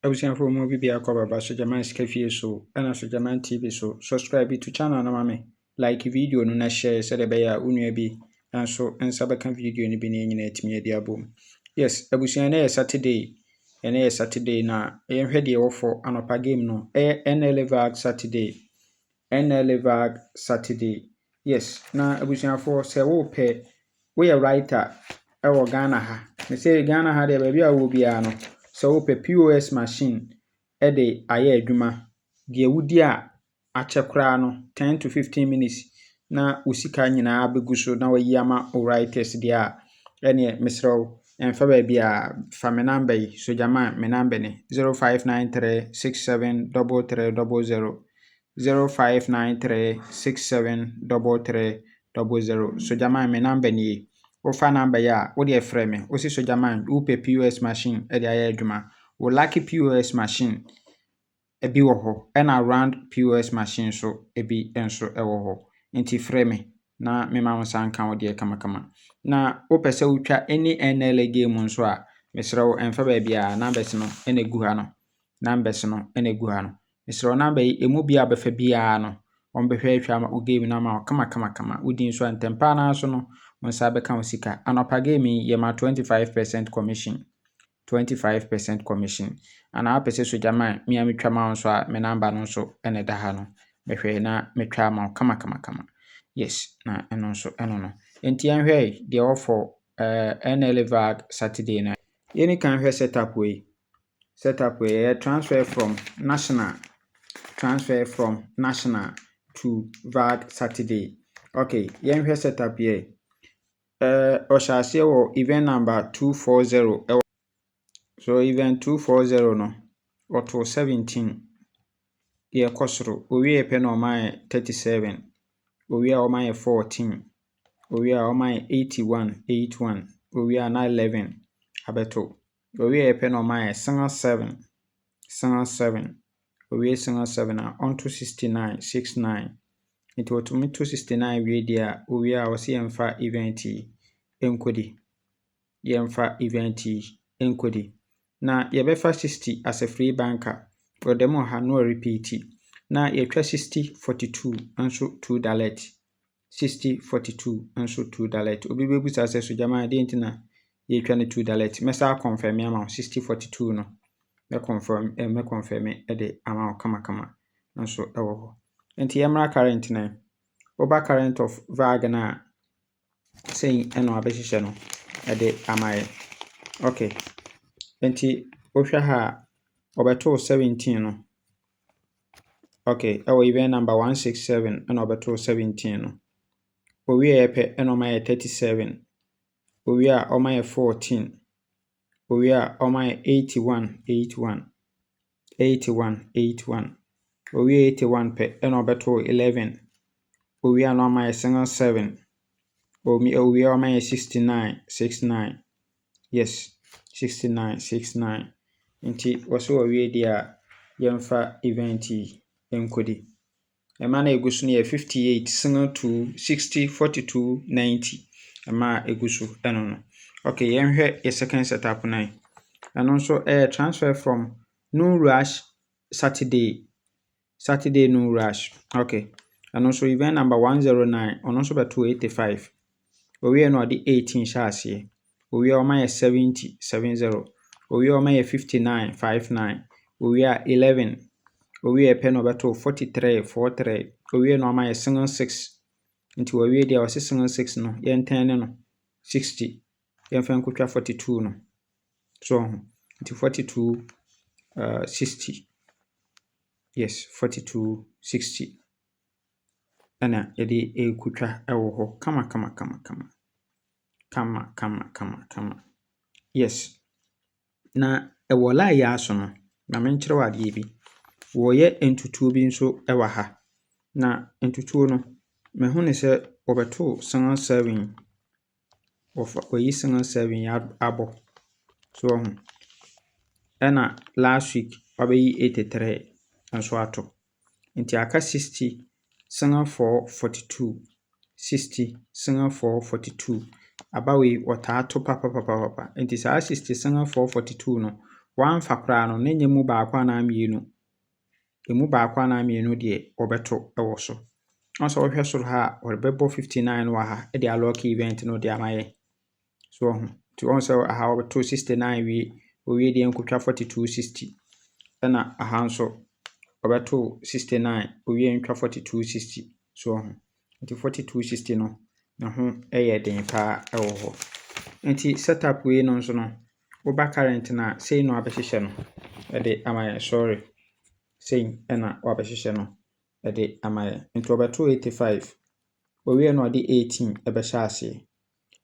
Abusuafo mu bibi akɔ baba Sogyaman Sika Fie so ɛna Sogyaman TV so subscribe to channel no ma me like video no na share sɛdeɛ ɛbɛyɛ a wo nua bi nso nsa bɛka video no bi na nyina atumi adi abom. Yes, abusua na yɛ Saturday na yɛnhwɛ deɛ ɛwɔ fɔ anɔpa game no ɛyɛ NLA VAG Saturday. Yes, na abusuafo sɛ wopɛ woyɛ writer ɛwɔ Ghana ha. Me sɛ Ghana ha deɛ baabi a wɔ biara no sɛ wopɛ POS machine de ayɛ adwuma deɛ wodi a akyɛ koraa no 10 to 15 minutes na wo sika nyinaa bɛgu so na wayi ama wo writers deɛ a ɛneɛ mesrɛ wo ɛmfa baabi a fa me number yi Sogyaman me number ne 0593 67 3300 0593 67 3300 Sogyaman me number nie. Wofa number ya wo de frɛ me wo si Sogyaman wo pɛ POS machine de ayɛ adwuma wo lucky POS machine ebi wɔ hɔ ɛna round POS machine so ebi nso ɛwɔ hɔ nti frɛ me na me ma wo sanka wo de kamakama na wo pɛ sɛ wotwa any NLA game nso a mesrɛ wo ɛmfa baabi a numbers no ɛna gu ha no mesrɛ wo number yi emu bia bɛfa biara no ɔmbɛhwɛ atwa ma wo game na ma wo kamakama wodi nso antempa na so no nsa bɛka wo sika anɔpa game yi yɛma 25% commission 25% commission ana apɛ sɛ Sogyaman me a metwa ma wo nso a me number no nso ɛna da ha no bɛhwɛ na metwa ma wo kamakama. Yes, na ɛno nso ɛno no enti yɛnhwɛ deɛ wɔfɔ NLA VAG Saturday na yɛni kan hwɛ setup wei yɛ transfer from national to VAG Saturday. Okay, yɛnhwɛ setup yɛ ɔhyɛ aseɛ wɔ event number 240 so event 240 no ɔto 17 yɛkɔ soro owie pɛ na ɔmayɛ 37 owie a ɔmayɛ 14 owie a ɔmayɛ 81 owie a na 11 abɛto owie pɛ na ɔmayɛ single 7 owie single 7 a onto 69 nti wɔtumi to 69 wie deɛ a owie a wɔsi yɛmfa event yi nkodi na yɛbɛfa 60 as a free banker wɔdɛm ha no repeat na yɛtwa 60-42 nso $2 60-42 nso $2 obi bɛbusa sɛ Sogyaman deɛ nti na yɛtwa no $2 mɛsa confirm ama 60-42 no me confirm de ama wo kamakama nso ɛwɔ hɔ nti yɛmmra current na woba current of VAG na sei ɛno abɛhyehyɛ no ɛde ama yɛ. Okay, nti wohwɛ ha ɔbɛto 17 no. Okay, ɛwɔ event number 167 ɛna ɔbɛto 17 no. Owie pɛ ɛna ɔmayɛ 37 owie a ɔmayɛ 14 owie a ɔmayɛ 81 owie 81 pɛ ɛna ɔbɛto 11 owie a na ɔmayɛ single 7 owie a ɔmayɛ 69 yes 69 nti wɔso owie deɛ a yɛmfa event yi nkodi ɛma na egu so no yɛ 58 single 2 60 42 90 ɛma egu so ɛno no. Okay, yɛnhwɛ yɛ second setup na ɛno nso transfer from no rush Saturday no rush. Okay, ɛno nso event number 109 ɔno nso bɛto 85 owie no ɔde 18 hyɛ aseɛ owie ɔmayɛ 70 owie ɔmayɛ 59 owie a 11 owie pɛ no ɔbɛto 43 owie no ɔmayɛ single 6 nti owie deɛ ɔse single 6 no yɛntɛn ne no 60 yɛmfa nkotwa 42 no so nti 42 60 yes 42 60 ɛna yɛde ekotwa ɛwɔ hɔ kama yes na ɛwɔ line aso no na menkyerɛ wo adeɛ bi wɔyɛ ntutuo bi nso ɛwɔ ha na ntutuo no mehu ne sɛ wɔbɛto single 7 wɔyi single 7 abɔ so ɛna last week wabɛyi 83 nso ato nti aka 60 single 4 42 60 single 4 42 abawei wɔtaa to papa nti saa 60 single 4 42 no wamfa koraa no na nyɛ mu baako anaa mmienu. Emu baako anaa mmienu deɛ wɔbɛto wɔ so. Ɔsɛ wohwɛ soro ha a wɔbɛbɔ 59 no wɔ ha de alɔke event no de ama yɛ. So nti wɔn sɛ aha wɔbɛto 69 wie deɛ nkotwa 4260 ɛna aha nso wɔbɛto 69 wie ntwa 4260 so nti 4260 no na ho ɛyɛ den paa ɛwɔ hɔ. Nti setup wei no nso no woba current na sei no abɛhyehyɛ no ɛde ama yɛ. Sorry, sei ɛna wabɛhyehyɛ no ɛde ama yɛ. Nti wɔbɛto 85 owie no ɔde 18 ɛbɛhyɛ aseɛ.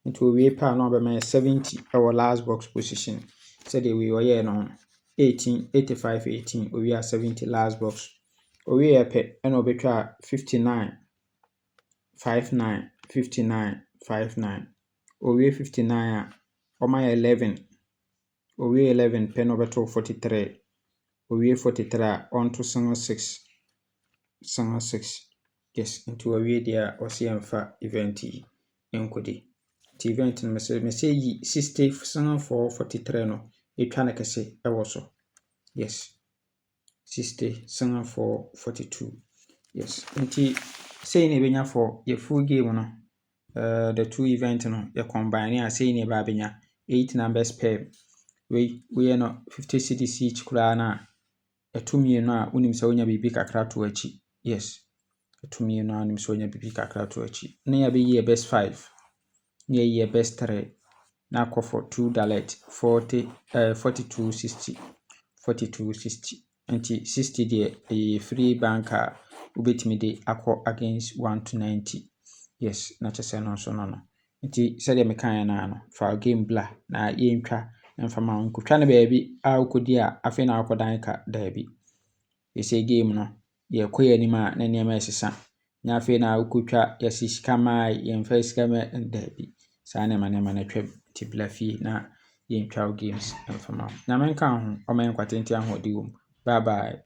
Nti owie paa na ɔbɛma yɛ 70 ɛwɔ last box position. Sɛdeɛ wei ɔyɛ no 18 85 18 owie a 70 last box. Owie yɛ pɛ ɛna ɔbɛtwa 59 59 59 59 owie 59 a ɔma yɛ 11 owie 11 pɛ na ɔbɛto 43 owie 43 a ɔnto single 6 yes. Nti owie deɛ a ɔsɛ yɛmfa event yi nkɔdi. Nti event no mɛsɛ yi 60 single 443 no ɛtwa no kɛse ɛwɔ so. Yes, 60 single 442 yes. Nti sei na ɛbɛnya for yɛ full game no. The two event no yɛ combine a sei na ɛba abɛnya 8 numbers pair. Wei no 50 cedis each koraa na ɛto mmienu a wonim sɛ wonya biribi kakra to akyi. Yes, ɛto mmienu a wonim sɛ wonya biribi kakra to akyi. Na yɛbɛyi yɛ best 5 na yɛyi yɛ best 3 na akɔ for 2 direct 4260 4260. Nti 60 deɛ ɛyɛ free bank a wobɛtumi de akɔ against 1 to 90. Yes, na kyerɛ sɛ no nso no. Nti sɛdeɛ mekaeɛ no no fa game bla na yɛntwa mfama nkotwa no baabi a wokɔdi a afei na wakɔdan ka daabi. Yɛsɛ game no yɛkɔ yɛ anim a na nneɛma ɛsesa na afei na wokɔtwa yɛsɛ sika maa yɛmfa sika ma daabi. Saa nneɛma no atwam. Nti bla fie na yɛntwa games mfama. Na menka ho ɔma yɛnkwatente ahoɔden wɔ mu. Bye bye.